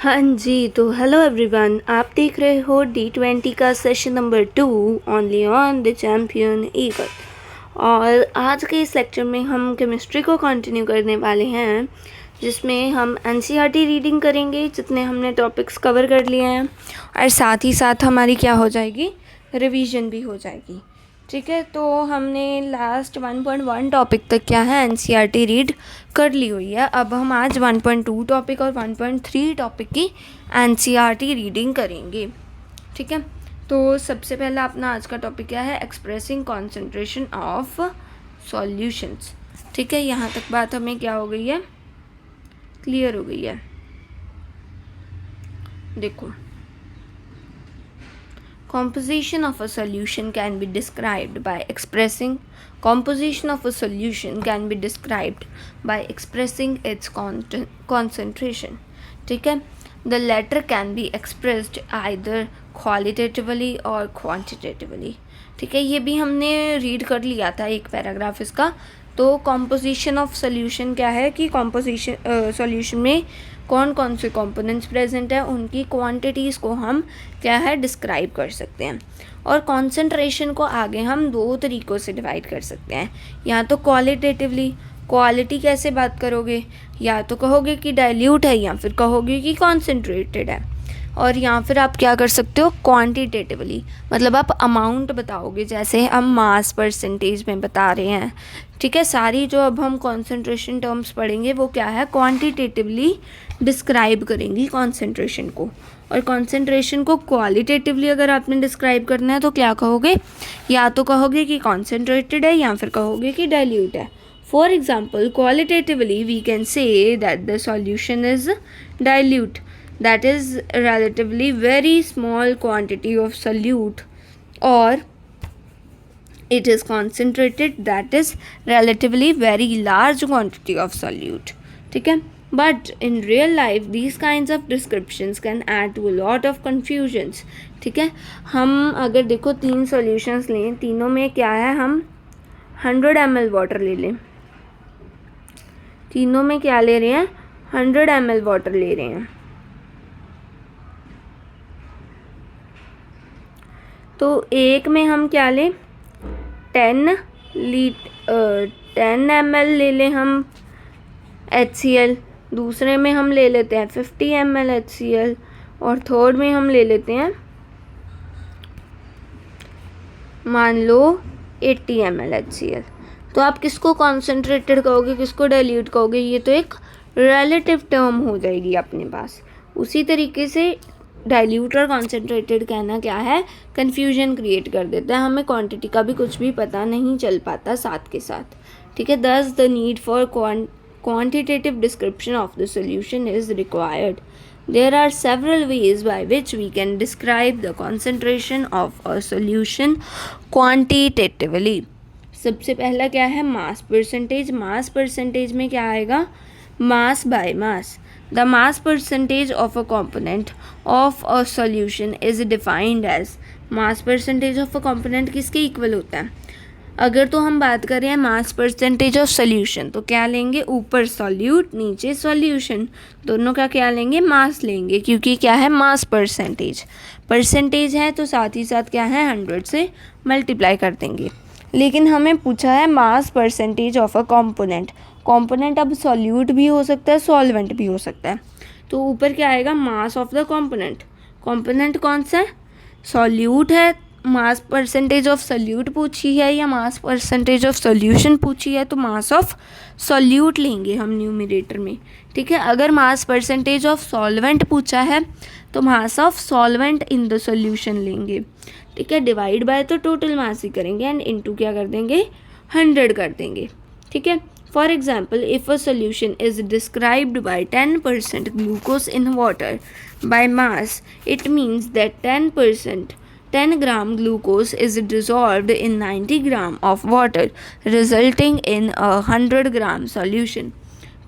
हाँ जी, तो hello everyone, आप देख रहे हो D20 का session number 2 only on the champion eagle. और आज के इस लेक्चर में हम केमिस्ट्री को कंटिन्यू करने वाले हैं, जिसमें हम NCERT रीडिंग करेंगे जितने हमने टॉपिक्स कवर कर लिए हैं, और साथ ही साथ हमारी क्या हो जाएगी, रिवीजन भी हो जाएगी। ठीक है, तो हमने लास्ट 1.1 टॉपिक तक क्या है NCERT रीड कर ली हुई है। अब हम आज 1.2 टॉपिक और 1.3 टॉपिक की NCERT रीडिंग करेंगे। ठीक है, तो सबसे पहला अपना आज का टॉपिक क्या है, एक्सप्रेसिंग कॉन्सेंट्रेशन ऑफ सॉल्यूशंस। ठीक है, यहाँ तक बात हमें क्या हो गई है, क्लियर हो गई है। देखो, composition of a solution can be described by expressing its concentration. ठीक है, the latter can be expressed either qualitatively or quantitatively. ठीक है, ये भी हमने रीड कर लिया था एक पैराग्राफ इसका। तो कॉम्पोजिशन ऑफ सोल्यूशन क्या है कि कॉम्पोजिशन सोल्यूशन में कौन कौन से कंपोनेंट्स प्रेजेंट है, उनकी क्वांटिटीज़ को हम क्या है डिस्क्राइब कर सकते हैं। और कॉन्सेंट्रेशन को आगे हम दो तरीक़ों से डिवाइड कर सकते हैं, या तो क्वालिटेटिवली, क्वालिटी कैसे बात करोगे, या तो कहोगे कि डाइल्यूट है या फिर कहोगे कि कॉन्सेंट्रेटेड है, और या फिर आप क्या कर सकते हो क्वांटिटेटिवली, मतलब आप अमाउंट बताओगे, जैसे हम मास परसेंटेज में बता रहे हैं। ठीक है, सारी जो अब हम कॉन्सेंट्रेशन टर्म्स पढ़ेंगे वो क्या है, क्वांटिटेटिवली डिस्क्राइब करेंगी कॉन्सेंट्रेशन को। और कॉन्सेंट्रेशन को क्वालिटेटिवली अगर आपने डिस्क्राइब करना है तो क्या कहोगे, या तो कहोगे कि कॉन्सेंट्रेटेड है या फिर कहोगे कि डाइल्यूट है। For example, qualitatively we can say that the solution is dilute, that is relatively very small quantity of solute, or it is concentrated, that is relatively very large quantity of solute. ठीक है, but in real life these kinds of descriptions can add to a lot of confusions. ठीक है, हम अगर देखो 3 solutions लें, तीनों में क्या है, हम 100 ml वाटर ले लें, तीनों में क्या ले रहे हैं, 100 ml वाटर ले रहे हैं। तो एक में हम क्या लें, 10 ml ले लें हम HCl, दूसरे में हम ले लेते हैं 50 ml HCl, और थर्ड में हम ले लेते हैं मान लो 80 ml HCl। तो आप किसको कॉन्सेंट्रेटेड कहोगे, किसको डाइल्यूट कहोगे, ये तो एक रिलेटिव टर्म हो जाएगी अपने पास। उसी तरीके से डाइल्यूट और कॉन्सेंट्रेटेड कहना क्या है, कन्फ्यूजन क्रिएट कर देता है, हमें क्वांटिटी का भी कुछ भी पता नहीं चल पाता साथ के साथ। ठीक है, दस the need for quantitative description of the solution is required. There are several ways by which we can describe the concentration of a solution quantitatively. सबसे पहला क्या है, मास परसेंटेज। मास परसेंटेज में क्या आएगा, mass by mass. The mass percentage of a component of a solution is defined as, mass percentage of a component किसके equal होता है, अगर तो हम बात करें मास परसेंटेज ऑफ सोल्यूशन तो क्या लेंगे, ऊपर सॉल्यूट नीचे सॉल्यूशन, दोनों का क्या लेंगे, मास लेंगे, क्योंकि क्या है, मास परसेंटेज, परसेंटेज है तो साथ ही साथ क्या है, 100 से मल्टीप्लाई कर देंगे। लेकिन हमें पूछा है mass percentage of a component, component अब सॉल्यूट भी हो सकता है, सॉल्वेंट भी हो सकता है, तो ऊपर क्या आएगा, mass of the component. Component कौन सा है, सॉल्यूट है, मास परसेंटेज ऑफ सॉल्यूट पूछी है या मास परसेंटेज ऑफ सॉल्यूशन पूछी है, तो मास ऑफ सॉल्यूट लेंगे हम न्यूमरेटर में। ठीक है, अगर मास परसेंटेज ऑफ सॉल्वेंट पूछा है तो mass of solvent in the solution लेंगे। ठीक है, डिवाइड बाय तो टोटल मास ही करेंगे, एंड इनटू क्या कर देंगे, 100 कर देंगे। ठीक है, for example, if a solution is described by 10% glucose in water by mass, it means that 10 gram glucose is dissolved in 90 gram of water, resulting in a 100 gram solution.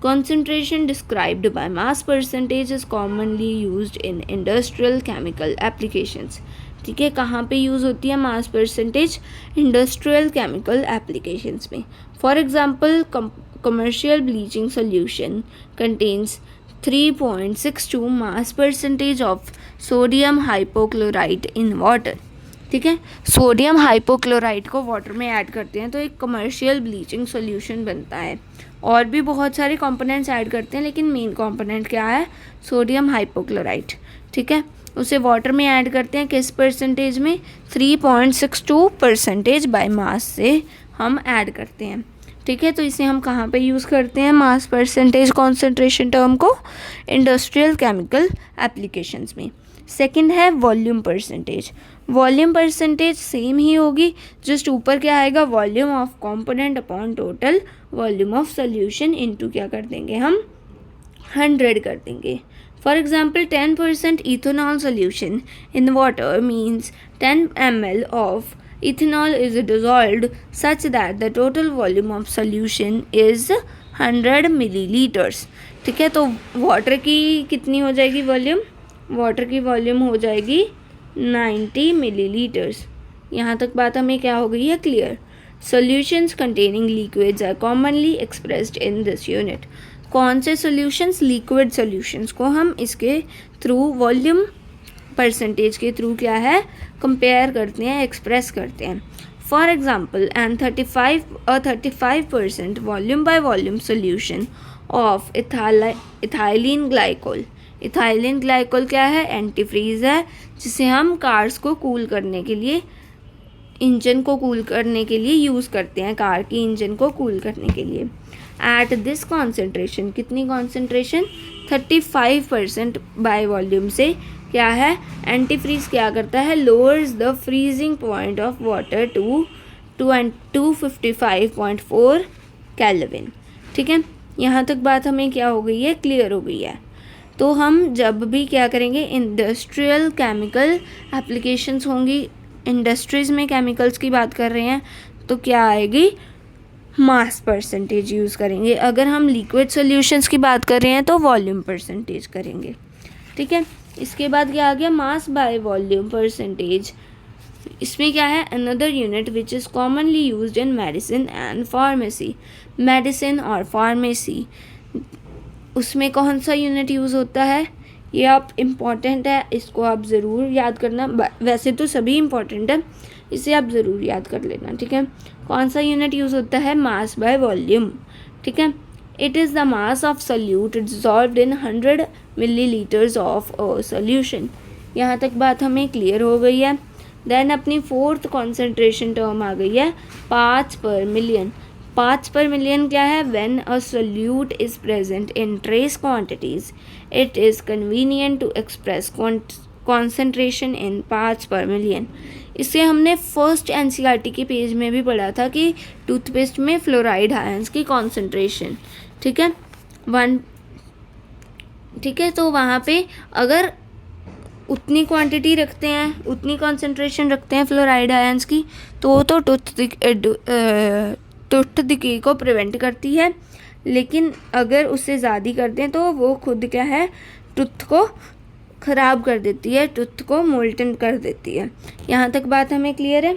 Concentration described by mass percentage is commonly used in industrial chemical applications. ठीक है, कहाँ पे use होती है mass percentage, industrial chemical applications में। For example, commercial bleaching solution contains 3.62 mass percentage of sodium hypochloride in water. ठीक है, sodium hypochloride को वाटर में ऐड करते हैं तो एक कमर्शियल ब्लीचिंग सॉल्यूशन बनता है। और भी बहुत सारे कंपोनेंट्स ऐड करते हैं, लेकिन मेन कंपोनेंट क्या है, सोडियम हाइपोक्लोराइड। ठीक है, उसे वाटर में ऐड करते हैं किस परसेंटेज में, 3.62% बाय मास से हम ऐड करते हैं। ठीक है, तो इसे हम कहाँ पे यूज़ करते हैं, मास परसेंटेज कॉन्सेंट्रेशन टर्म को, इंडस्ट्रियल केमिकल एप्लीकेशंस में। सेकंड है volume percentage. Volume percentage same ही होगी, जस्ट ऊपर क्या आएगा, volume of component upon total volume of solution into क्या कर देंगे हम, 100 कर देंगे। For example 10% ethanol solution in water means 10 ml of ethanol is dissolved such that the total volume of solution is 100 milliliters। ठीक है, तो वाटर की कितनी हो जाएगी वॉल्यूम, वाटर की वॉल्यूम हो जाएगी 90 मिलीलीटर्स। यहाँ तक बात हमें क्या हो गई है, clear. Solutions containing liquids are commonly expressed in this unit. कौन से सॉल्यूशंस, लिक्विड सॉल्यूशंस को हम इसके थ्रू वॉल्यूम परसेंटेज के थ्रू क्या है, कंपेयर करते हैं, एक्सप्रेस करते हैं। For example and 35% volume by volume solution of ethylene glycol. Ethylene glycol क्या है, एंटीफ्रीज है, जिसे हम कार्स को कूल करने के लिए, इंजन को कूल करने के लिए यूज़ करते हैं, कार की इंजन को कूल करने के लिए। एट दिस कॉन्सेंट्रेशन, कितनी कॉन्सेंट्रेशन, 35% बाय वॉल्यूम से क्या है, एंटीफ्रीज क्या करता है, lowers the freezing point of water to 255.4 kelvin. ठीक है, यहाँ तक बात हमें क्या हो गई है, क्लियर हो गई है। तो हम जब भी क्या करेंगे, इंडस्ट्रियल केमिकल एप्लीकेशंस होंगी, इंडस्ट्रीज़ में केमिकल्स की बात कर रहे हैं, तो क्या आएगी, मास परसेंटेज यूज़ करेंगे। अगर हम लिक्विड सॉल्यूशंस की बात कर रहे हैं तो वॉल्यूम परसेंटेज करेंगे। ठीक है, इसके बाद क्या आ गया, मास बाय वॉल्यूम परसेंटेज। इसमें क्या है, another unit which is commonly used in medicine and pharmacy. Medicine और फार्मेसी, उसमें कौन सा यूनिट यूज़ होता है, ये आप इम्पॉर्टेंट है, इसको आप ज़रूर याद करना। वैसे तो सभी इम्पॉर्टेंट है, इसे आप ज़रूर याद कर लेना। ठीक है, कौन सा यूनिट यूज़ होता है, मास बाय वॉल्यूम। ठीक है, it is the mass of solute dissolved in 100 millilitres of a solution. यहाँ तक बात हमें क्लियर हो गई है। देन अपनी फोर्थ कॉन्सेंट्रेशन टर्म आ गई है, 5 पर मिलियन। 5 पर मिलियन क्या है, when a solute is present in trace quantities it is convenient to express concentration in 5 per million. इसे हमने फर्स्ट एनसीईआरटी के पेज में भी पढ़ा था कि टूथपेस्ट में फ्लोराइड आयंस की कॉन्सेंट्रेशन, ठीक है, 1, ठीक है, तो वहाँ पे अगर उतनी क्वांटिटी रखते हैं, उतनी कॉन्सेंट्रेशन रखते हैं फ्लोराइड आयंस की, तो टूथ डिके को प्रिवेंट करती है। लेकिन अगर उससे ज़्यादा करते हैं तो वो खुद क्या है, टूथ को ख़राब कर देती है, टूथ को मोल्टन कर देती है। यहाँ तक बात हमें क्लियर है।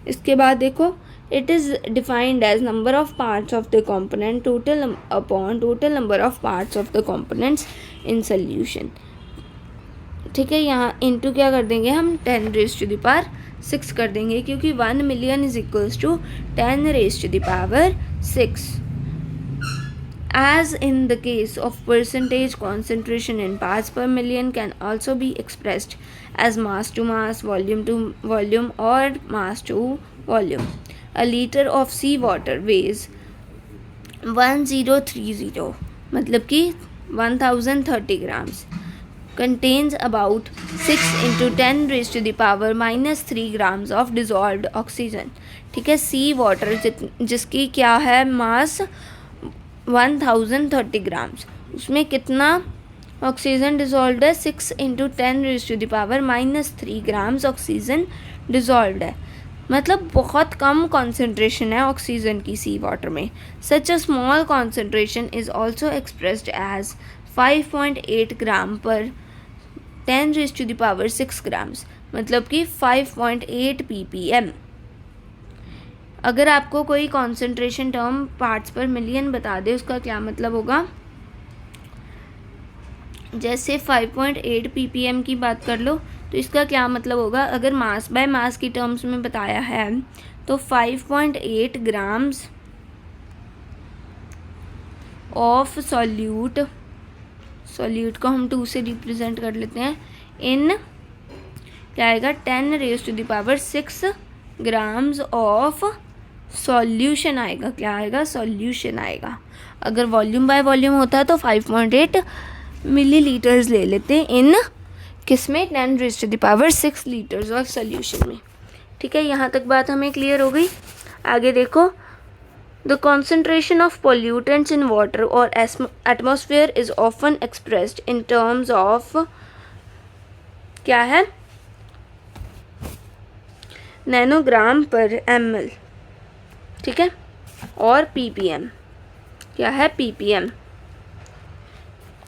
इसके बाद देखो, it is defined as number of parts of the component total upon total number of parts of the components in solution. ठीक है, यहाँ इनटू क्या कर देंगे हम, 10⁻⁶ कर देंगे, क्योंकि 1 million is equals to 10⁻⁶. As in the case of percentage, concentration in parts per million can also be expressed as mass to mass, volume to volume, or mass to volume. A liter of sea water weighs 1030, मतलब कि 1030 grams, contains about 6 × 10⁻³ grams of dissolved oxygen. ठीक है, सी water जिसकी क्या है मास 1030 grams, उसमें कितना oxygen dissolve है, 6 × 10⁻³ ग्राम्स ऑक्सीजन डिज़ोल्व है। मतलब बहुत कम कॉन्सेंट्रेशन है ऑक्सीजन की सी वाटर में। Such a small concentration is also expressed as 5.8 gram per 10⁻⁶ grams, मतलब कि 5.8 ppm। अगर आपको कोई कॉन्सेंट्रेशन टर्म पार्ट्स पर मिलियन बता दे, उसका क्या मतलब होगा? जैसे 5.8 ppm की बात कर लो, तो इसका क्या मतलब होगा? अगर मास बाय मास की टर्म्स में बताया है तो 5.8 ग्राम्स ऑफ सॉल्यूट को हम 2 से रिप्रेजेंट कर लेते हैं, इन क्या आएगा 10⁻⁶ ग्राम्स ऑफ सॉल्यूशन आएगा। क्या आएगा? सॉल्यूशन आएगा। अगर वॉल्यूम बाय वॉल्यूम होता तो 5.8 मिलीलीटर्स ले लेते इन किसमें 10⁻⁶ लीटर्स ऑफ सॉल्यूशन में। ठीक है, यहाँ तक बात हमें क्लियर हो गई। आगे देखो, the concentration of pollutants in water और atmosphere is often expressed in terms of क्या है? नैनोग्राम पर ml। ठीक है, और ppm। क्या है? ppm।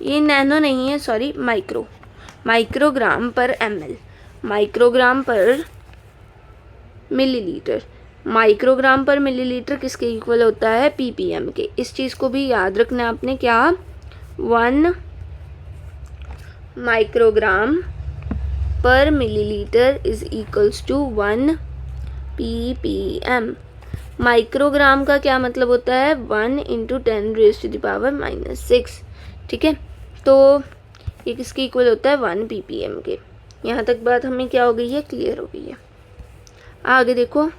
ये नैनो नहीं है, सॉरी, माइक्रोग्राम पर ml, microgram per millilitre. Microgram per millilitre किसके इक्वल होता है? ppm के। इस चीज़ को भी याद रखना आपने। क्या? 1 microgram per millilitre is equals to 1 ppm। Microgram का क्या मतलब होता है? 1 × 10⁻⁻⁶। ठीक है, तो ये किसके इक्वल होता है? 1 ppm के। यहाँ तक बात हमें क्या हो गई है? क्लियर हो गई है। आगे देखो,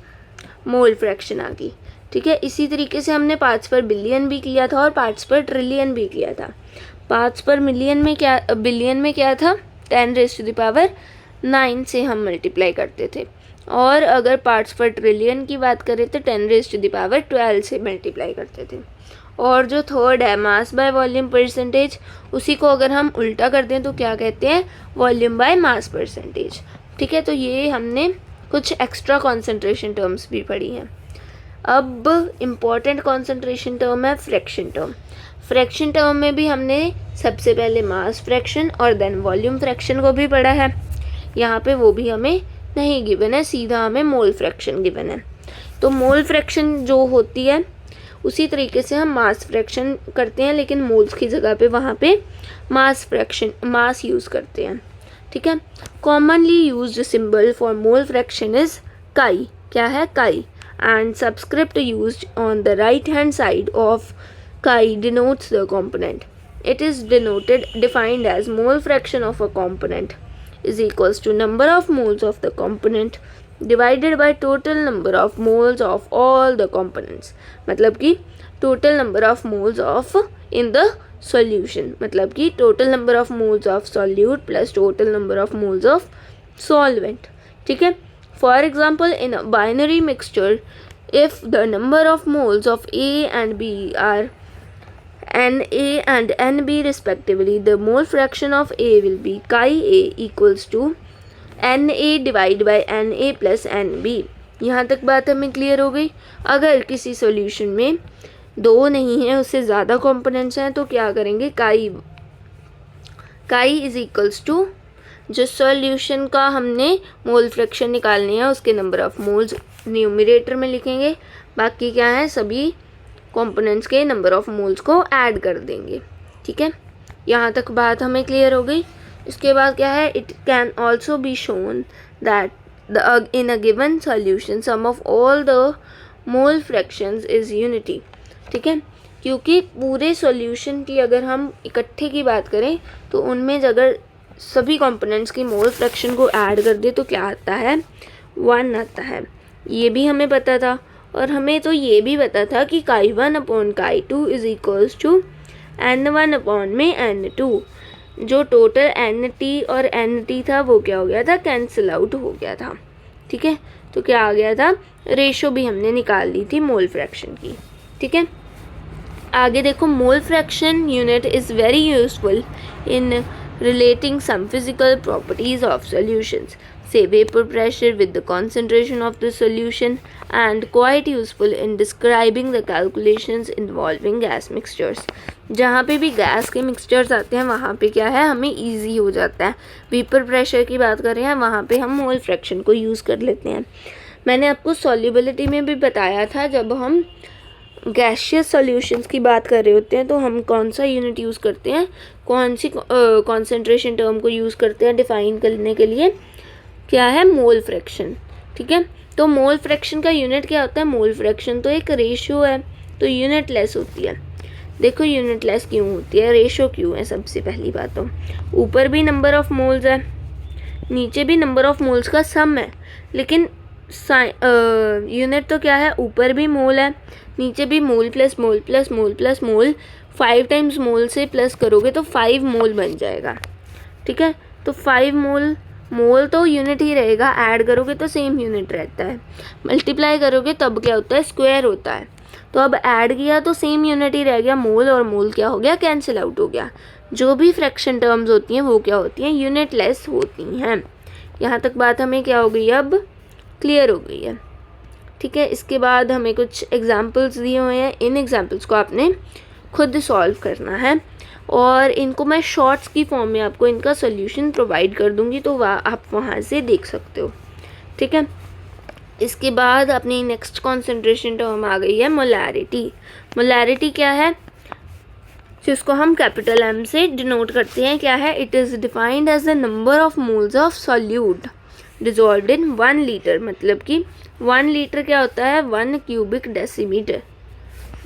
मोल फ्रैक्शन आ गई। ठीक है, इसी तरीके से हमने पार्ट्स पर बिलियन भी किया था और पार्ट्स पर ट्रिलियन भी किया था। पार्ट्स पर मिलियन में क्या, बिलियन में क्या था? 10⁻9 से हम मल्टीप्लाई करते थे, और अगर पार्ट्स पर ट्रिलियन की बात करें तो 10⁻12 से मल्टीप्लाई करते थे। और जो थर्ड है मास बाय वॉल्यूम परसेंटेज, उसी को अगर हम उल्टा कर दें तो क्या कहते हैं? Volume by mass percentage. ठीक है, तो ये हमने कुछ एक्स्ट्रा कॉन्सेंट्रेशन टर्म्स भी पढ़ी हैं। अब इम्पॉर्टेंट कॉन्सेंट्रेशन टर्म है फ्रैक्शन टर्म। फ्रैक्शन टर्म में भी हमने सबसे पहले मास फ्रैक्शन और देन वॉल्यूम फ्रैक्शन को भी पढ़ा है। यहाँ पे वो भी हमें नहीं गिवन है, सीधा हमें मोल फ्रैक्शन गिवन है। तो मोल फ्रैक्शन जो होती है उसी तरीके से हम मास फ्रैक्शन करते हैं, लेकिन मोल्स की जगह पे वहाँ पे मास यूज़ करते हैं। ठीक है, commonly used symbol for mole fraction is काई। क्या है? काई। And subscript used on the right hand side of काई denotes the component. It is defined as mole fraction of a component is equals to number of moles of the component divided by total number of moles of all the components. मतलब कि total number of moles of in the solution, मतलब कि total number of moles of solute plus total number of moles of solvent. ठीक है, for example in a binary mixture, if the number of moles of A and B are Na and Nb respectively, the mole fraction of A will be chi A equals to Na divided by Na plus Nb. यहाँ तक बात हमें clear हो गई। अगर किसी solution में दो नहीं है, उससे ज़्यादा कंपोनेंट्स हैं, तो क्या करेंगे? काई इज इक्वल्स टू जो सॉल्यूशन का हमने मोल फ्रैक्शन निकालनी है उसके नंबर ऑफ मोल्स न्यूमरेटर में लिखेंगे, बाकी क्या है सभी कंपोनेंट्स के नंबर ऑफ मोल्स को ऐड कर देंगे। ठीक है, यहाँ तक बात हमें क्लियर हो गई। इसके बाद क्या है? It can also be shown that in a given solution sum of all the mole fractions is unity. ठीक है, क्योंकि पूरे सॉल्यूशन की अगर हम इकट्ठे की बात करें तो उनमें अगर सभी कंपोनेंट्स की मोल फ्रैक्शन को ऐड कर दे तो क्या आता है? 1 आता है। ये भी हमें पता था, और हमें तो ये भी पता था कि chi1/chi2 is equals to n1/n2। जो टोटल nt और nt था वो क्या हो गया था? कैंसिल आउट हो गया था। ठीक है, तो क्या आ गया था? रेशो भी हमने निकाल ली थी मोल फ्रैक्शन की। ठीक है, आगे देखो, mole fraction unit is very useful in relating some physical properties of solutions, say vapor pressure with the concentration of the solution, and quite useful in describing the calculations involving gas mixtures. जहाँ पे भी gas के mixtures आते हैं वहाँ पे क्या है? हमें ईजी हो जाता है। वेपर प्रेशर की बात कर रहे हैं, वहाँ पे हम मोल फ्रैक्शन को यूज़ कर लेते हैं। मैंने आपको सॉल्युबिलिटी में भी बताया था, जब हम गैशियस सॉल्यूशंस की बात कर रहे होते हैं तो हम कौन सा यूनिट यूज़ करते हैं, कौन सी कॉन्सेंट्रेशन टर्म को यूज़ करते हैं डिफाइन करने के लिए, क्या है, मोल फ्रैक्शन। ठीक है, तो मोल फ्रैक्शन का यूनिट क्या होता है, मोल फ्रैक्शन तो एक रेशियो है, तो यूनिट लेस होती है। देखो यूनिट लेस क्यों होती है, रेशियो क्यों है, सबसे पहली बात तो ऊपर भी नंबर ऑफ मोल्स है, नीचे भी नंबर ऑफ मोल्स का सम है, लेकिन यूनिट तो क्या है, ऊपर भी मोल है, नीचे भी mole plus mole plus mole plus mole, 5 times mole से प्लस करोगे तो 5 मोल बन जाएगा। ठीक है, तो 5 मोल, मोल तो यूनिट ही रहेगा, ऐड करोगे तो सेम यूनिट रहता है, मल्टीप्लाई करोगे तब क्या होता है, स्क्वायर होता है। तो अब ऐड किया तो सेम यूनिट ही रह गया, मोल और मोल क्या हो गया, कैंसिल आउट हो गया। जो भी फ्रैक्शन टर्म्स होती हैं वो क्या होती हैं, यूनिट लेस होती हैं। यहाँ तक बात हमें क्या हो गई, अब क्लियर हो गई है। ठीक है, इसके बाद हमें कुछ एग्जाम्पल्स दिए हुए हैं, इन एग्जाम्पल्स को आपने खुद सॉल्व करना है और इनको मैं शॉर्ट्स की फॉर्म में आपको इनका सोल्यूशन प्रोवाइड कर दूंगी, तो आप वहाँ से देख सकते हो। ठीक है, इसके बाद अपनी नेक्स्ट कॉन्सेंट्रेशन टर्म आ गई है मोलैरिटी। मोलैरिटी क्या है, जिसको हम कैपिटल एम से डिनोट करते हैं, क्या है, it is defined as the number of moles of solute dissolved in 1 litre. मतलब कि 1 लीटर क्या होता है, 1 क्यूबिक डेसीमीटर,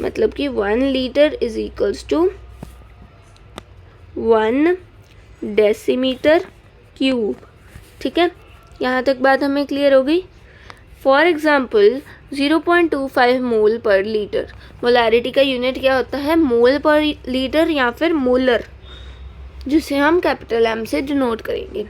मतलब कि 1 litre is equals to 1 decimetre cube. ठीक है, यहाँ तक बात हमें क्लियर हो गई। फॉर एग्जाम्पल 0.25 मोल पर लीटर, मोलैरिटी का यूनिट क्या होता है, मोल पर लीटर या फिर मोलर, जिसे हम कैपिटल एम से डिनोट करेंगे।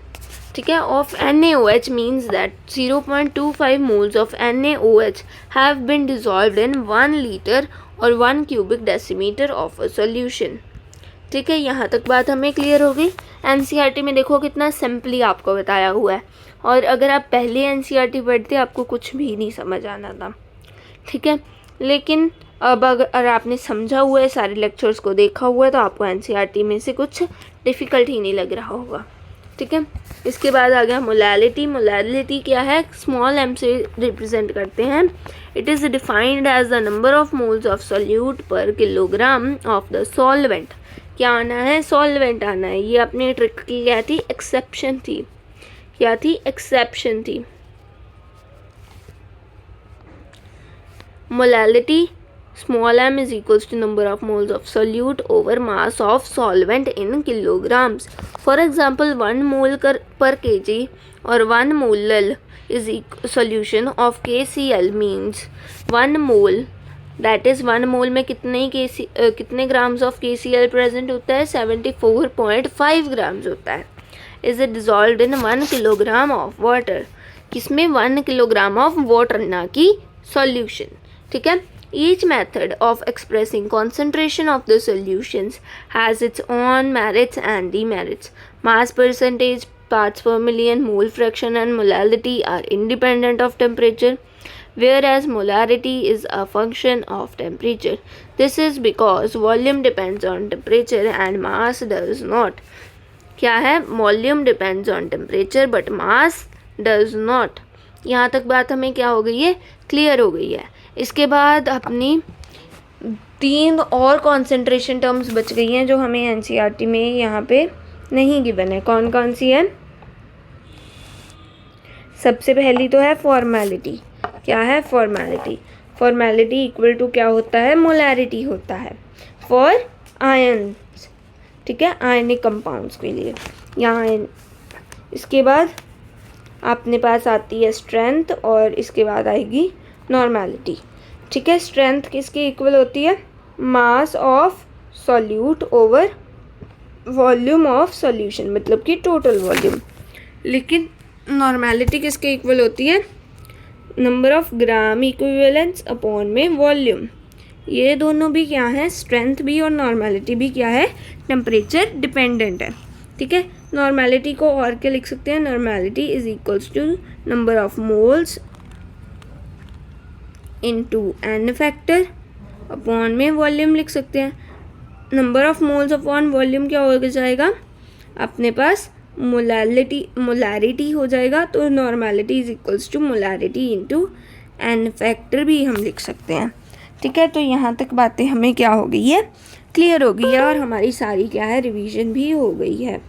ठीक है, of NaOH means that 0.25 moles of NaOH have been dissolved in 1 litre और 1 cubic decimetre of a solution. ठीक है, यहाँ तक बात हमें क्लियर हो गई। NCERT में देखो कितना सिंपली आपको बताया हुआ है, और अगर आप पहले NCERT पढ़ते आपको कुछ भी नहीं समझ आना था। ठीक है, लेकिन अब अगर आपने समझा हुआ है, सारे लेक्चर्स को देखा हुआ है, तो आपको NCERT में से कुछ डिफ़िकल्ट ही नहीं लग रहा होगा। ठीक है, इसके बाद आ गया मोलैलिटी। मोलैलिटी क्या है, स्मॉल m से रिप्रेजेंट करते हैं। It is defined as the number of moles of solute per kilogram of the solvent. क्या आना है, सॉल्वेंट आना है। ये अपनी ट्रिक की क्या थी, एक्सेप्शन थी। क्या थी, एक्सेप्शन थी। Molality small m is equals to number of moles of solute over mass of solvent in kilograms. For example, 1 mole per kg or 1 mole is solution of KCl means 1 mole, that is 1 mole में कितने grams of KCl present होता है, 74.5 grams होता है। Is it dissolved in 1 kilogram of water, किसमें, 1 kilogram of water, ना कि solution. ठीक है, each method of expressing concentration of the solutions has its own merits and demerits. Mass percentage, parts per million, mole fraction and molality are independent of temperature, whereas molarity is a function of temperature. This is because volume depends on temperature and mass does not. क्या है, volume depends on temperature but mass does not. यहाँ तक बात हमें क्या हो गई है, क्लियर हो गई है। इसके बाद अपनी 3 और कॉन्सेंट्रेशन टर्म्स बच गई हैं जो हमें NCERT में यहाँ पे नहीं गिवन है। कौन कौन सी है, सबसे पहली तो है फॉर्मेलिटी। क्या है, फॉर्मेलिटी। फॉर्मेलिटी इक्वल टू क्या होता है, मोलैरिटी होता है फॉर आयन। ठीक है, आयनिक कंपाउंड्स के लिए यहाँ। इसके बाद अपने पास आती है स्ट्रेंथ और इसके बाद आएगी नॉर्मेलिटी। ठीक है, स्ट्रेंथ किसकी इक्वल होती है, mass of solute over volume of solution, मतलब कि टोटल वॉल्यूम। लेकिन नॉर्मेलिटी किसके इक्वल होती है, number of gram equivalence upon में वॉल्यूम। ये दोनों भी क्या है, स्ट्रेंथ भी और नॉर्मेलिटी भी क्या है, टेम्परेचर डिपेंडेंट है। ठीक है, नॉर्मेलिटी को और क्या लिख सकते हैं, normality is equals to number of moles into n factor upon में वॉल्यूम लिख सकते हैं। Number of moles upon volume क्या हो जाएगा, अपने पास मोलैरिटी हो जाएगा, तो normality is equals to molarity into N factor भी हम लिख सकते हैं। ठीक है, तो यहाँ तक बातें हमें क्या हो गई है, क्लियर हो गई है, और हमारी सारी क्या है, रिवीजन भी हो गई है।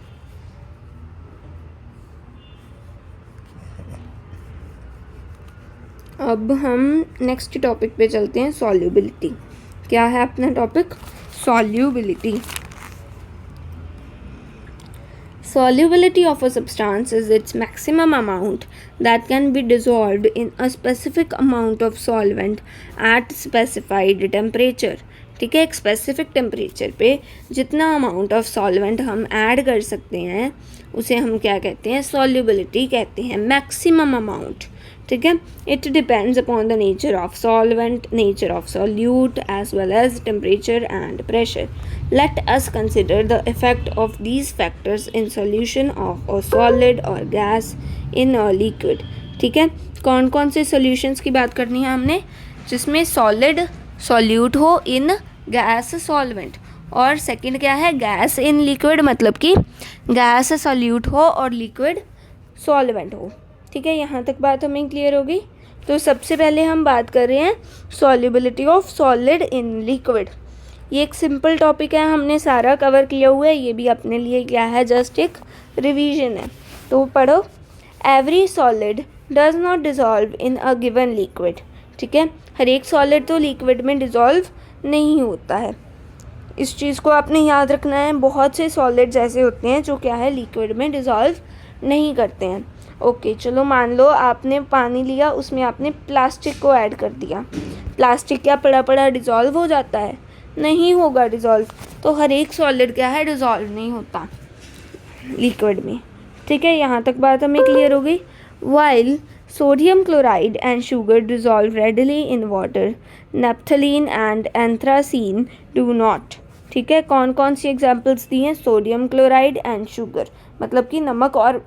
अब हम नेक्स्ट टॉपिक पे चलते हैं, सॉल्युबिलिटी। क्या है अपना topic, solubility. Solubility of a substance is its maximum amount that can be dissolved in a specific amount of solvent at specified temperature। ठीक है, एक स्पेसिफिक टेम्परेचर पे जितना अमाउंट ऑफ सॉल्वेंट हम ऐड कर सकते हैं उसे हम क्या कहते हैं, सॉल्युबिलिटी कहते हैं, मैक्सिमम अमाउंट। ठीक है, it depends upon the nature of solvent, nature of solute as well as temperature and pressure. Let us consider the effect of these factors in solution of a solid or gas in a liquid। ठीक है, कौन कौन से solutions की बात करनी है हमने, जिसमें सॉलिड सॉल्यूट हो इन गैस सॉल्वेंट, और सेकंड क्या है, गैस इन लिक्विड, मतलब कि गैस सॉल्यूट हो और लिक्विड सॉल्वेंट हो। ठीक है, यहाँ तक बात हमें क्लियर हो गई। तो सबसे पहले हम बात कर रहे हैं solubility of solid in liquid. ये एक सिंपल टॉपिक है, हमने सारा कवर किया हुआ है, ये भी अपने लिए क्या है, जस्ट एक रिवीजन है। तो पढ़ो, every solid does not dissolve in a given liquid. ठीक है, हर एक सॉलिड तो लिक्विड में डिज़ोल्व नहीं होता है, इस चीज़ को आपने याद रखना है। बहुत से सॉलिड्स ऐसे होते हैं जो क्या है, लिक्विड में डिज़ोल्व नहीं करते हैं। ओके, चलो मान लो आपने पानी लिया, उसमें आपने प्लास्टिक को ऐड कर दिया, प्लास्टिक क्या पड़ा पड़ा डिज़ोल्व हो जाता है, नहीं होगा डिज़ोल्व। तो हर एक सॉलिड क्या है, डिज़ोल्व नहीं होता लिक्विड में। ठीक है, यहाँ तक बात हमें क्लियर हो गई। While sodium chloride and sugar dissolve readily in water, naphthalene and anthracene do not. ठीक है, कौन कौन सी एग्जाम्पल्स दी हैं, सोडियम क्लोराइड एंड शुगर, मतलब कि नमक और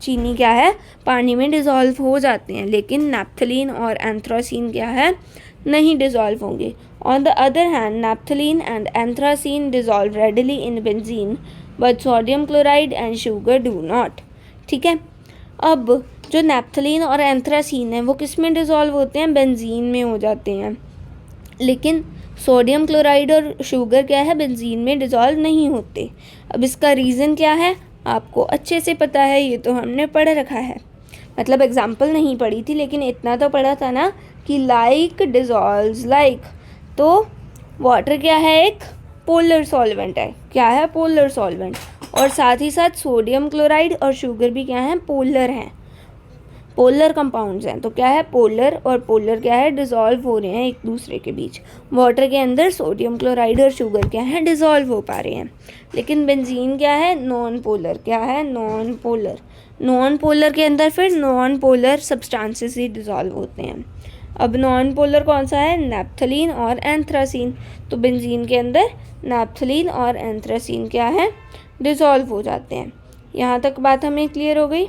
चीनी क्या है, पानी में डिज़ोल्व हो जाते हैं, लेकिन नेप्थलीन और एंथ्रासीन क्या है, नहीं डिज़ोल्व होंगे। On the other hand, naphthalene and anthracene dissolve readily in benzene, but sodium chloride and sugar do not। ठीक है, अब जो नेप्थलीन और एंथ्रासीन है वो किस में डिज़ोल्व होते हैं, बेंजीन में हो जाते हैं, लेकिन सोडियम क्लोराइड और शुगर क्या है, बेंजीन में डिज़ोल्व नहीं होते। अब इसका रीज़न क्या है, आपको अच्छे से पता है, ये तो हमने पढ़ रखा है, मतलब एग्जाम्पल नहीं पढ़ी थी, लेकिन इतना तो पढ़ा था ना कि लाइक डिज़ोल्व्स लाइक। तो वाटर क्या है, एक पोलर सॉल्वेंट है, क्या है, पोलर सॉल्वेंट, और साथ ही साथ सोडियम क्लोराइड और शुगर भी क्या है, पोलर हैं, पोलर कंपाउंड्स हैं। तो क्या है, पोलर और पोलर क्या है, डिज़ोल्व हो रहे हैं एक दूसरे के बीच। वाटर के अंदर सोडियम क्लोराइड और शुगर क्या है, डिज़ोल्व हो पा रहे हैं, लेकिन बेंजीन क्या है, नॉन पोलर, क्या है, नॉन पोलर। नॉन पोलर के अंदर फिर नॉन पोलर सब्सटेंसेस ही डिज़ोल्व होते हैं। अब नॉन पोलर कौन सा है, नेप्थलीन और एंथ्रासीन। तो बेंजीन के अंदर नेप्थलीन और एंथ्रासीन क्या है, डिज़ोल्व हो जाते हैं। यहाँ तक बात हमें क्लियर हो गई।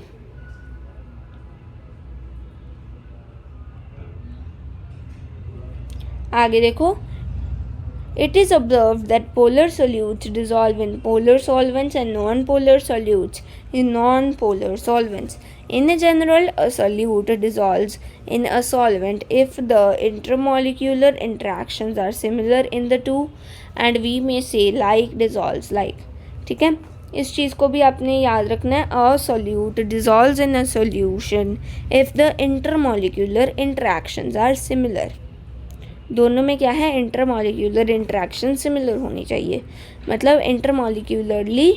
आगे देखो, it is observed that polar solutes dissolve in polar solvents and non-polar solutes in non-polar solvents. In general, a solute dissolves in a solvent if the intermolecular interactions are similar in the two, and we may say like dissolves like। ठीक है, इस चीज़ को भी आपने याद रखना है। A solute dissolves in a solution if the intermolecular interactions are similar। दोनों में क्या है, इंटरमॉलिक्यूलर इंटरेक्शन सिमिलर होनी चाहिए, मतलब इंटरमॉलिक्यूलरली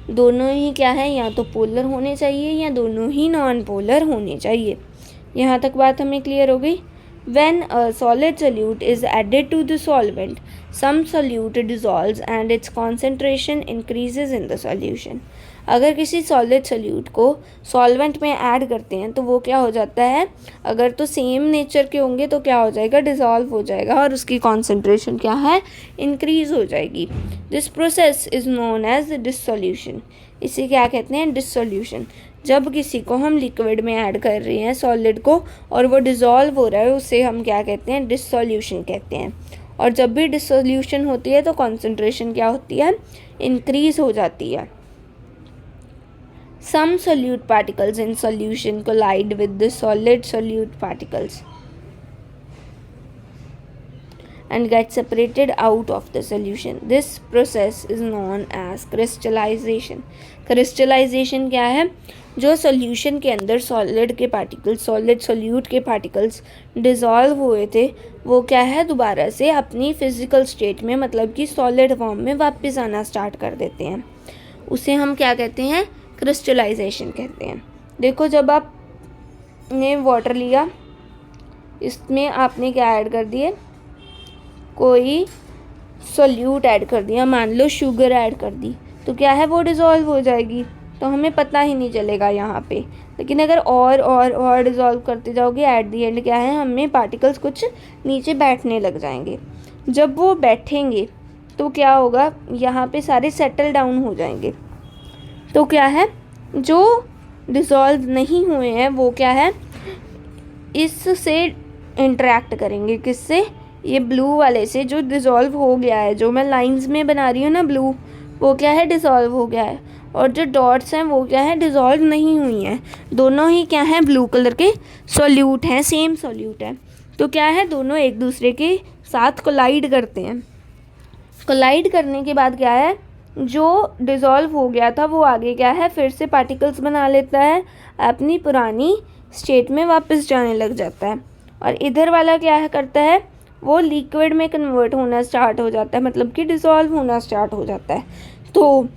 दोनों ही क्या है, या तो पोलर होने चाहिए या दोनों ही नॉन पोलर होने चाहिए। यहाँ तक बात हमें क्लियर हो गई। When a solid solute is added to the solvent, some solute dissolves and its concentration increases in the solution। अगर किसी सॉलिड सोल्यूट को सॉल्वेंट में ऐड करते हैं तो वो क्या हो जाता है, अगर तो सेम नेचर के होंगे तो क्या हो जाएगा, डिज़ोल्व हो जाएगा और उसकी कॉन्सेंट्रेशन क्या है, इंक्रीज हो जाएगी। This process is known as dissolution. इसे क्या कहते हैं, डिसोल्यूशन। जब किसी को हम लिक्विड में ऐड कर रहे हैं सॉलिड को और वो डिज़ोल्व हो रहा है, उसे हम क्या कहते हैं, डिसोल्यूशन कहते हैं। और जब भी डिसोल्यूशन होती है तो कॉन्सेंट्रेशन क्या होती है, इंक्रीज हो जाती है। some solute particles in solution collide with the solid solute particles and get separated out of the solution. This process is known as crystallization. Crystallization क्या है? जो सॉल्यूशन के अंदर सॉलिड के पार्टिकल्स, सॉलिड सोल्यूट के पार्टिकल्स डिज़ोल्व हुए थे, वो क्या है, दोबारा से अपनी फिजिकल स्टेट में, मतलब कि सॉलिड फॉर्म में वापस आना स्टार्ट कर देते हैं. उसे हम क्या कहते हैं? क्रिस्टलाइजेशन कहते हैं. देखो, जब आपने वाटर लिया, इसमें आपने क्या ऐड कर दिए? कोई सोल्यूट ऐड कर दिया, मान लो शुगर ऐड कर दी, तो क्या है, वो डिज़ोल्व हो जाएगी, तो हमें पता ही नहीं चलेगा यहाँ पे. लेकिन अगर और डिज़ोल्व करते जाओगे, एट दी एंड क्या है, हमें पार्टिकल्स कुछ नीचे बैठने लग जाएंगे. जब वो बैठेंगे तो क्या होगा, यहाँ पे सारे सेटल डाउन हो जाएंगे. तो क्या है, जो डिज़ोल्व नहीं हुए हैं वो क्या है, इससे इंटरेक्ट करेंगे. किससे? ये ब्लू वाले से. जो डिज़ोल्व हो गया है, जो मैं लाइंस में बना रही हूँ ना ब्लू, वो क्या है, डिज़ोल्व हो गया है. और जो डॉट्स हैं वो क्या है, डिज़ोल्व नहीं हुई हैं. दोनों ही क्या हैं, ब्लू कलर के सॉल्यूट हैं, सेम सॉल्यूट है. तो क्या है, दोनों एक दूसरे के साथ कोलाइड करते हैं. कोलाइड करने के बाद क्या है, जो डिज़ोल्व हो गया था वो आगे क्या है, फिर से पार्टिकल्स बना लेता है, अपनी पुरानी स्टेट में वापस जाने लग जाता है. और इधर वाला क्या है करता है, वो लिक्विड में कन्वर्ट होना स्टार्ट हो जाता है, मतलब कि डिज़ोल्व होना स्टार्ट हो जाता है. तो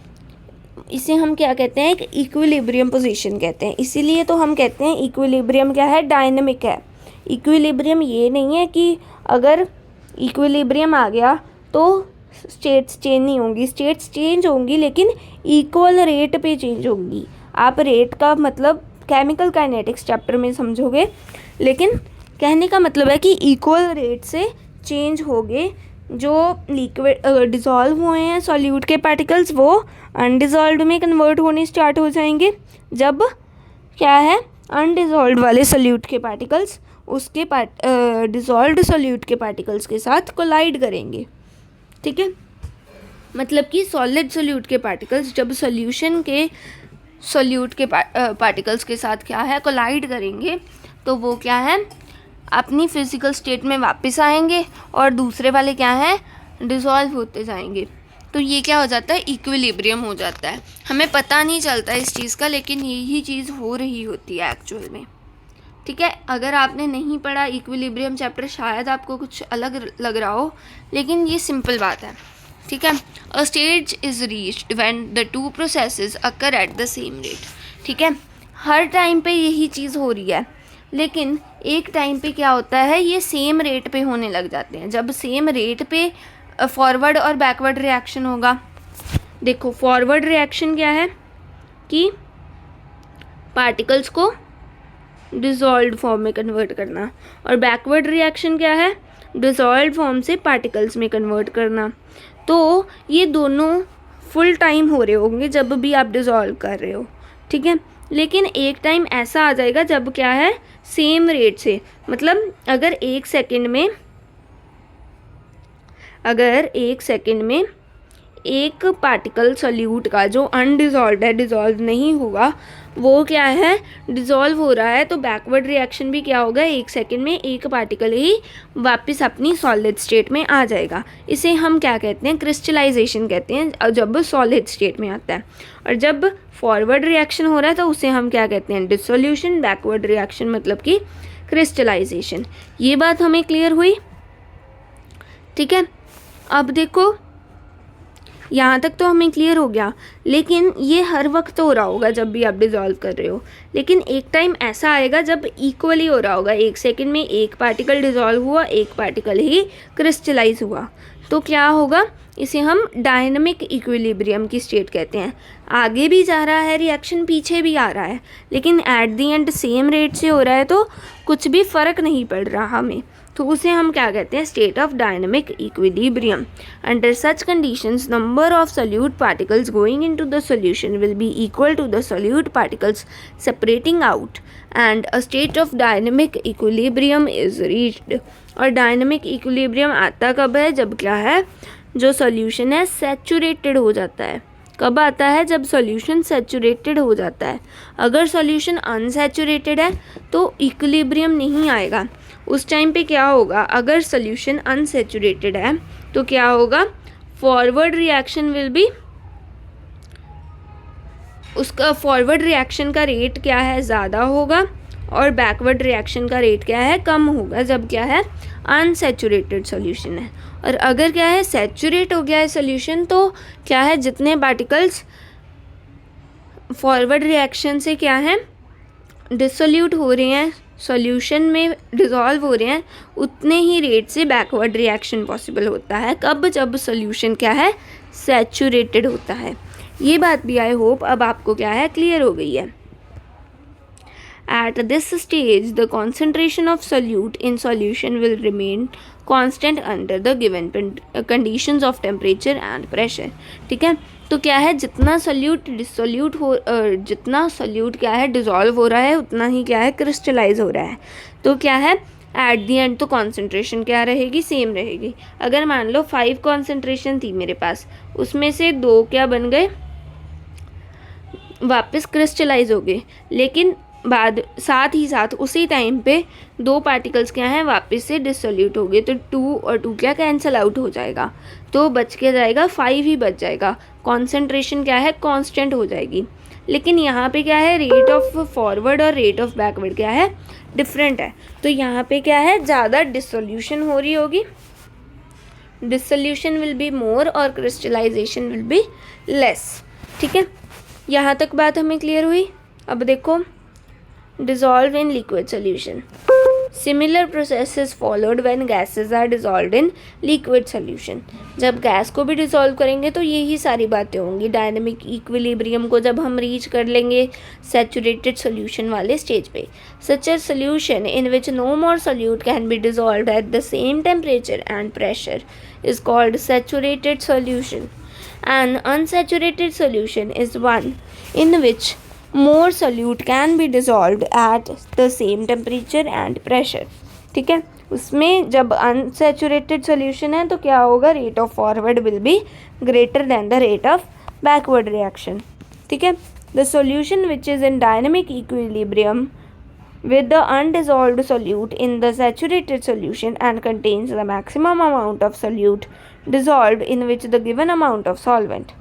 इसे हम क्या कहते हैं, एक इक्विलिब्रियम पोजीशन कहते हैं. इसीलिए तो हम कहते हैं इक्विलिब्रियम क्या है, डायनामिक है. इक्विलिब्रियम ये नहीं है कि अगर इक्विलिब्रियम आ गया तो स्टेट्स चेंज नहीं होंगी. स्टेट्स चेंज होंगी लेकिन इक्वल रेट पे चेंज होंगी. आप रेट का मतलब केमिकल काइनेटिक्स चैप्टर में समझोगे, लेकिन कहने का मतलब है कि इक्वल रेट से चेंज होंगे. जो लिक्विड डिज़ोल्व हुए हैं सॉल्यूट के पार्टिकल्स, वो अनडिज़ोल्व्ड में कन्वर्ट होने स्टार्ट हो जाएंगे. जब क्या है, अनडिज़ोल्व्ड वाले सॉल्यूट के पार्टिकल्स उसके डिज़ोल्व्ड सॉल्यूट के पार्टिकल्स के साथ कोलाइड करेंगे. ठीक है, मतलब कि सॉलिड सॉल्यूट के पार्टिकल्स जब सॉल्यूशन के सॉल्यूट के पार्टिकल्स के साथ क्या है, कोलाइड करेंगे, तो वो क्या है, अपनी फिजिकल स्टेट में वापस आएंगे और दूसरे वाले क्या है, डिज़ोल्व होते जाएंगे. तो ये क्या हो जाता है, इक्विलिब्रियम हो जाता है. हमें पता नहीं चलता इस चीज़ का, लेकिन यही चीज़ हो रही होती है एक्चुअल में. ठीक है, अगर आपने नहीं पढ़ा इक्विलिब्रियम चैप्टर, शायद आपको कुछ अलग लग रहा हो, लेकिन ये सिंपल बात है. ठीक है, अ stage is reached when the two processes occur at the same rate. ठीक है, हर टाइम पे यही चीज़ हो रही है, लेकिन एक टाइम पे क्या होता है, ये सेम रेट पे होने लग जाते हैं. जब सेम रेट पे फॉरवर्ड और बैकवर्ड रिएक्शन होगा. देखो, फॉरवर्ड रिएक्शन क्या है कि पार्टिकल्स को डिज़ोल्व्ड फॉर्म में कन्वर्ट करना, और बैकवर्ड रिएक्शन क्या है, डिज़ोल्व्ड फॉर्म से पार्टिकल्स में कन्वर्ट करना. तो ये दोनों फुल टाइम हो रहे होंगे जब भी आप डिज़ोल्व कर रहे हो. ठीक है, लेकिन एक टाइम ऐसा आ जाएगा जब क्या है, सेम रेट से, मतलब अगर एक सेकंड में एक पार्टिकल सॉल्यूट का जो अनडिज़ोल्व्ड है, डिज़ोल्व नहीं हुआ, वो क्या है, डिज़ोल्व हो रहा है, तो बैकवर्ड रिएक्शन भी क्या होगा, एक सेकंड में एक पार्टिकल ही वापस अपनी सॉलिड स्टेट में आ जाएगा. इसे हम क्या कहते हैं, क्रिस्टलाइजेशन कहते हैं, जब सॉलिड स्टेट में आता है. और जब फॉरवर्ड रिएक्शन हो रहा है तो उसे हम क्या कहते हैं, डिसोल्यूशन. बैकवर्ड रिएक्शन मतलब कि क्रिस्टलाइजेशन. ये बात हमें क्लियर हुई. ठीक है, अब देखो, यहाँ तक तो हमें क्लियर हो गया, लेकिन ये हर वक्त हो रहा होगा जब भी आप डिज़ोल्व कर रहे हो. लेकिन एक टाइम ऐसा आएगा जब इक्वली हो रहा होगा, एक सेकंड में एक पार्टिकल डिज़ोल्व हुआ, एक पार्टिकल ही क्रिस्टलाइज हुआ. तो क्या होगा, इसे हम डायनामिक इक्विलिब्रियम की स्टेट कहते हैं. आगे भी जा रहा है रिएक्शन, पीछे भी आ रहा है, लेकिन at the and same rate से हो रहा है, तो कुछ भी फ़र्क नहीं पड़ रहा हमें. तो उसे हम क्या कहते हैं, state of dynamic equilibrium. Under such conditions number of solute particles going into the solution will be equal to the solute particles separating out and a state of dynamic equilibrium is reached. और dynamic equilibrium आता कब है, जब क्या है, जो solution है saturated हो जाता है. कब आता है? जब सॉल्यूशन सैचुरेटेड हो जाता है। अगर सॉल्यूशन अनसैचुरेटेड है तो इक्विलिब्रियम नहीं आएगा। उस टाइम पे क्या होगा? अगर सॉल्यूशन अनसैचुरेटेड है तो क्या होगा? फॉरवर्ड रिएक्शन विल बी, उसका फॉरवर्ड रिएक्शन का रेट क्या है? ज़्यादा होगा, और बैकवर्ड रिएक्शन का रेट क्या है? कम होगा, जब क्या है? अनसैचुरेटेड सॉल्यूशन है। और अगर क्या है? सैचुरेट हो गया है सॉल्यूशन, तो क्या है? जितने पार्टिकल्स फॉरवर्ड रिएक्शन से क्या है? डिसोल्यूट हो रहे हैं, सॉल्यूशन में डिज़ोल्व हो रहे हैं, उतने ही रेट से बैकवर्ड रिएक्शन पॉसिबल होता है। कब? जब सॉल्यूशन क्या है? सैचुरेटेड होता है। ये बात भी आई होप अब आपको क्या है? क्लियर हो गई है। At this stage, the concentration of solute in solution will remain constant under the given conditions of temperature and pressure. ठीक है, तो क्या है? जितना सोल्यूट डिसोल्यूट हो जितना सोल्यूट क्या है? डिज़ोल्व हो रहा है, उतना ही क्या है? क्रिस्टलाइज हो रहा है। तो क्या है? एट दी एंड तो कॉन्सेंट्रेशन क्या रहेगी? सेम रहेगी। अगर मान लो 5 कॉन्सेंट्रेशन थी मेरे पास, उसमें से 2 क्या बन गए? वापस क्रिस्टलाइज हो गए, लेकिन बाद साथ ही साथ उसी टाइम पे 2 पार्टिकल्स क्या हैं? वापस से डिसोल्यूट हो गए, तो 2 और 2 क्या कैंसिल आउट हो जाएगा, तो बच के जाएगा 5 ही बच जाएगा। कॉन्सेंट्रेशन क्या है? कांस्टेंट हो जाएगी। लेकिन यहाँ पे क्या है? रेट ऑफ फॉरवर्ड और रेट ऑफ बैकवर्ड क्या है? डिफरेंट है। तो यहाँ पे क्या है? ज़्यादा डिसोल्यूशन हो रही होगी, डिसोल्यूशन विल बी मोर और क्रिस्टलाइजेशन विल बी लेस। ठीक है, यहाँ तक बात हमें क्लियर हुई। अब देखो, dissolve in liquid solution. Similar process is followed when gases are dissolved in liquid solution. जब गैस को भी डिसॉल्व करेंगे तो यही सारी बातें होंगी। डायनेमिक इक्विलिब्रियम को जब हम रीच कर लेंगे सैचुरेटेड सॉल्यूशन वाले स्टेज पे, such a solution in which no more solute can be dissolved at the same temperature and pressure is called saturated solution. An unsaturated solution is one in which more solute can be dissolved at the same temperature and pressure. ठीक है, उसमें जब unsaturated solution है तो क्या होगा? Rate of forward will be greater than the rate of backward reaction. ठीक है, the solution which is in dynamic equilibrium with the undissolved solute in the saturated solution and contains the maximum amount of solute dissolved in which the given amount of solvent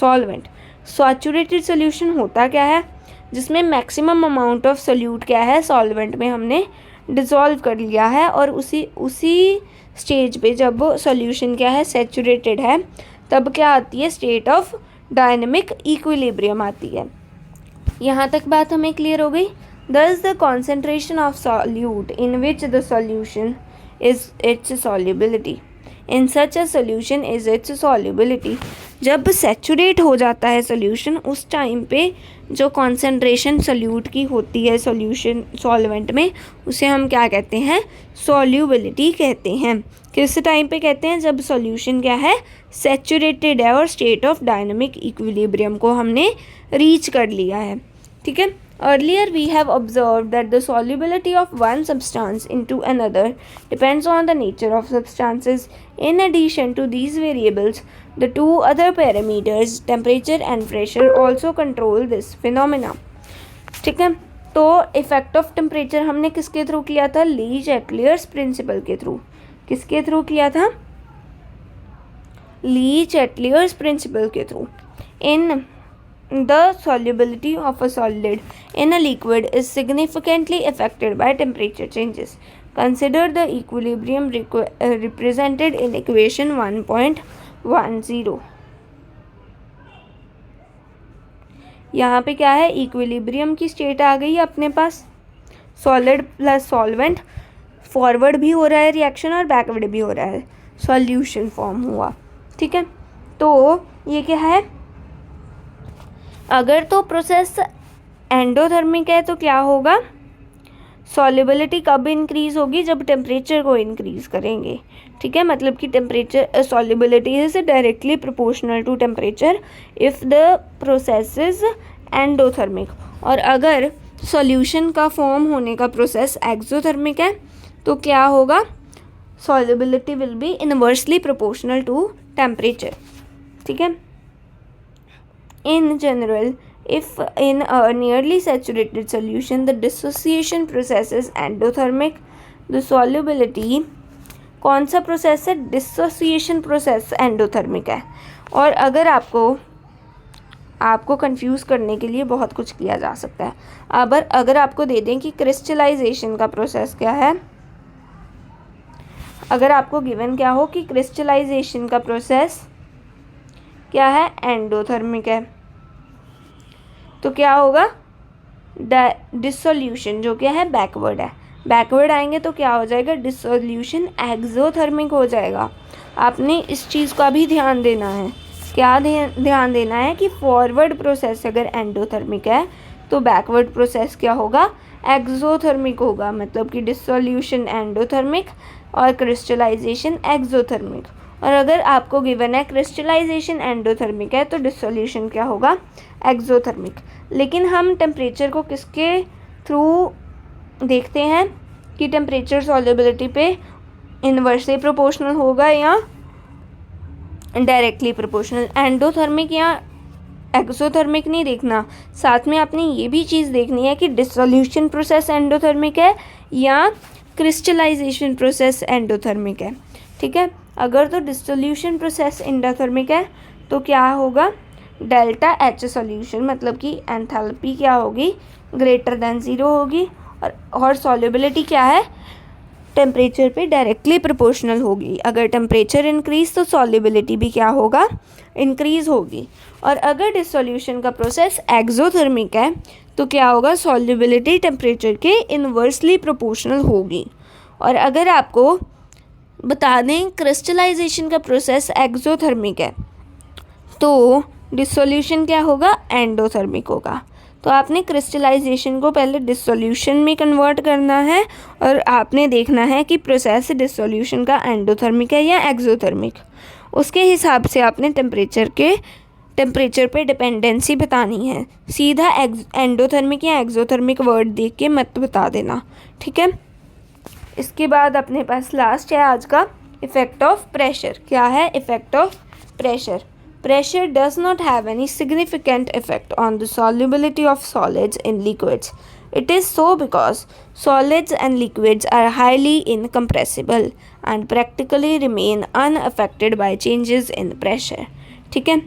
solvent saturated solution होता क्या है? जिसमें maximum amount of solute क्या है? Solvent में हमने dissolve कर लिया है, और उसी स्टेज पे जब सॉल्यूशन क्या है? सैचुरेटेड है, तब क्या आती है? स्टेट ऑफ डायनेमिक इक्विलिब्रियम आती है। यहाँ तक बात हमें क्लियर हो गई। Thus the concentration of solute in which the solution is its solubility. In such a solution is its solubility. जब सैचुरेट हो जाता है सॉल्यूशन, उस टाइम पे जो कॉन्सेंट्रेशन सोल्यूट की होती है सॉल्यूशन सॉल्वेंट में, उसे हम क्या कहते हैं? सॉल्युबिलिटी कहते हैं। किस टाइम पे कहते हैं? जब सॉल्यूशन क्या है? सैचुरेटेड है और स्टेट ऑफ डायनेमिक इक्विलिब्रियम को हमने रीच कर लिया है। ठीक है, earlier we have observed that the solubility of one substance into another depends on the nature of substances. In addition to these variables, the 2 other parameters, temperature and pressure, also control this phenomena. ठीक है, तो effect of temperature हमने किसके through किया था? लीच-एटलियर्स principal के through. किसके through किया था? लीच-एटलियर्स प्रिंसिपल के through. In the solubility of a solid in a liquid is significantly affected by temperature changes. Consider the equilibrium represented in equation 1.10. यहाँ पे क्या है? इक्विलिब्रियम की स्टेट आ गई है अपने पास। सॉलिड प्लस सॉल्वेंट, फॉरवर्ड भी हो रहा है रिएक्शन और बैकवर्ड भी हो रहा है, सॉल्यूशन फॉर्म हुआ। ठीक है, तो ये क्या है? अगर तो प्रोसेस एंडोथर्मिक है तो क्या होगा? सॉल्युबिलिटी कब इंक्रीज होगी? जब टेम्परेचर को इंक्रीज करेंगे। ठीक है, मतलब कि temperature solubility is directly proportional to temperature if the process is endothermic. और अगर सॉल्यूशन का फॉर्म होने का प्रोसेस एक्सोथर्मिक है तो क्या होगा? Solubility will be inversely proportional to temperature. ठीक है। In general, if in a nearly saturated solution the dissociation process is endothermic, the solubility, कौन सा प्रोसेस है? डिसोसिएशन प्रोसेस एंडोथर्मिक है। और अगर आपको कंफ्यूज करने के लिए बहुत कुछ किया जा सकता है। अब अगर आपको दे दें कि क्रिस्टलाइजेशन का प्रोसेस क्या है, अगर आपको गिवन क्या हो कि क्रिस्टलाइजेशन का प्रोसेस क्या है? एंडोथर्मिक है, तो क्या होगा? डिसोल्यूशन जो क्या है? बैकवर्ड है। बैकवर्ड आएंगे तो क्या हो जाएगा? डिसोल्यूशन एक्सोथर्मिक हो जाएगा। आपने इस चीज़ का भी ध्यान देना है। क्या ध्यान देना है कि फॉरवर्ड प्रोसेस अगर एंडोथर्मिक है तो बैकवर्ड प्रोसेस क्या होगा? एक्सोथर्मिक होगा। मतलब कि डिसोल्यूशन एंडोथर्मिक और क्रिस्टलाइजेशन एक्सोथर्मिक। और अगर आपको गिवन है क्रिस्टलाइजेशन एंडोथर्मिक है तो डिसोल्यूशन क्या होगा? एक्सोथर्मिक। लेकिन हम टेम्परेचर को किसके थ्रू देखते हैं कि टेम्परेचर सॉल्युबिलिटी पे इन्वर्सली प्रोपोर्शनल होगा या डायरेक्टली प्रोपोर्शनल? एंडोथर्मिक या एक्सोथर्मिक नहीं देखना, साथ में आपने ये भी चीज़ देखनी है कि डिसोल्यूशन प्रोसेस एंडोथर्मिक है या क्रिस्टलाइजेशन प्रोसेस एंडोथर्मिक है। ठीक है। अगर तो डिसोल्यूशन प्रोसेस एंडोथर्मिक है तो क्या होगा? डेल्टा एच सॉल्यूशन, मतलब कि एंथैल्पी क्या होगी? ग्रेटर देन 0 होगी। और सॉल्युबिलिटी क्या है? टेम्परेचर पे डायरेक्टली प्रोपोर्शनल होगी। अगर टेम्परेचर इंक्रीज तो सॉल्युबिलिटी भी क्या होगा? इंक्रीज होगी। और अगर डिसोल्यूशन का प्रोसेस एक्सोथर्मिक है तो क्या होगा? सॉल्युबिलिटी टेम्परेचर के इन्वर्सली प्रोपोर्शनल होगी। और अगर आपको बता दें क्रिस्टलाइजेशन का प्रोसेस एक्सोथर्मिक है तो डिसोल्यूशन क्या होगा? एंडोथर्मिक होगा। तो आपने क्रिस्टलाइजेशन को पहले डिसोल्यूशन में कन्वर्ट करना है और आपने देखना है कि प्रोसेस डिसोल्यूशन का एंडोथर्मिक है या एक्सोथर्मिक। उसके हिसाब से आपने टेम्परेचर पे डिपेंडेंसी बतानी है। सीधा एंडोथर्मिक या एक्सोथर्मिक वर्ड देख के मत बता देना। ठीक है। इसके बाद अपने पास लास्ट है आज का इफ़ेक्ट ऑफ प्रेशर। क्या है effect of pressure? Pressure does not have any significant effect on the solubility of solids in liquids. It is so because solids and liquids are highly incompressible and practically remain unaffected by changes in pressure. ठीक है।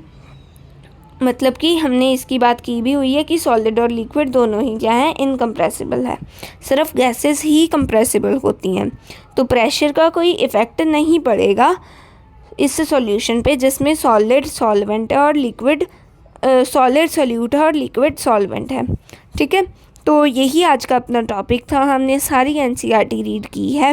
मतलब कि हमने इसकी बात की भी हुई है कि सॉलिड और लिक्विड दोनों ही क्या है? इनकम्प्रेसिबल है। सिर्फ गैसेस ही कंप्रेसिबल होती हैं। तो प्रेशर का कोई इफ़ेक्ट नहीं पड़ेगा इस सॉल्यूशन पे जिसमें सॉलिड सॉल्वेंट है और लिक्विड सॉलिड सोल्यूट है और लिक्विड सॉल्वेंट है। ठीक है। तो यही आज का अपना टॉपिक था। हमने सारी एनसीईआरटी रीड की है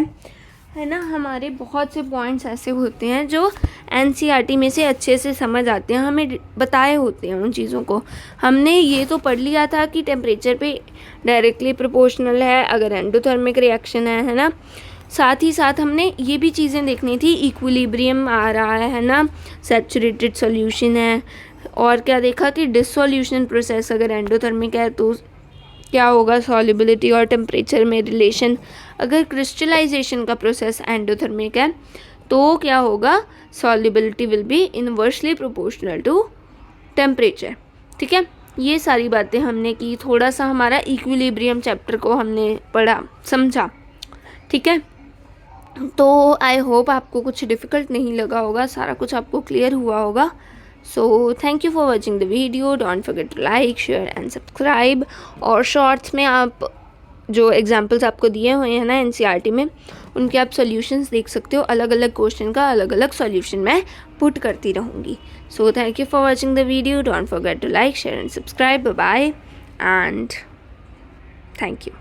ना। हमारे बहुत से पॉइंट्स ऐसे होते हैं जो एनसीईआरटी में से अच्छे से समझ आते हैं, हमें बताए होते हैं उन चीज़ों को। हमने ये तो पढ़ लिया था कि टेम्परेचर पे डायरेक्टली प्रोपोर्शनल है अगर एंडोथर्मिक रिएक्शन है ना। साथ ही साथ हमने ये भी चीज़ें देखनी थी, इक्विलिब्रियम आ रहा है ना, सैचुरेटेड सॉल्यूशन है। और क्या देखा कि डिसोल्यूशन प्रोसेस अगर एंडोथर्मिक है तो क्या होगा? सॉल्युबिलिटी और टेम्परेचर में रिलेशन। अगर क्रिस्टलाइजेशन का प्रोसेस एंडोथर्मिक है तो क्या होगा? Solubility will be inversely proportional to temperature. ठीक है। ये सारी बातें हमने की। थोड़ा सा हमारा इक्विलिब्रियम चैप्टर को हमने पढ़ा, समझा। ठीक है। तो आई होप आपको कुछ डिफ़िकल्ट नहीं लगा होगा, सारा कुछ आपको क्लियर हुआ होगा। So thank you for watching the video. Don't forget to like, share and subscribe. और शॉर्ट्स में आप जो एग्जांपल्स आपको दिए हुए हैं ना एनसीईआरटी में, उनके आप सॉल्यूशंस देख सकते हो। अलग अलग क्वेश्चन का अलग अलग सॉल्यूशन मैं पुट करती रहूँगी। So thank you for watching the video. Don't forget to like, share and subscribe. Bye and thank you.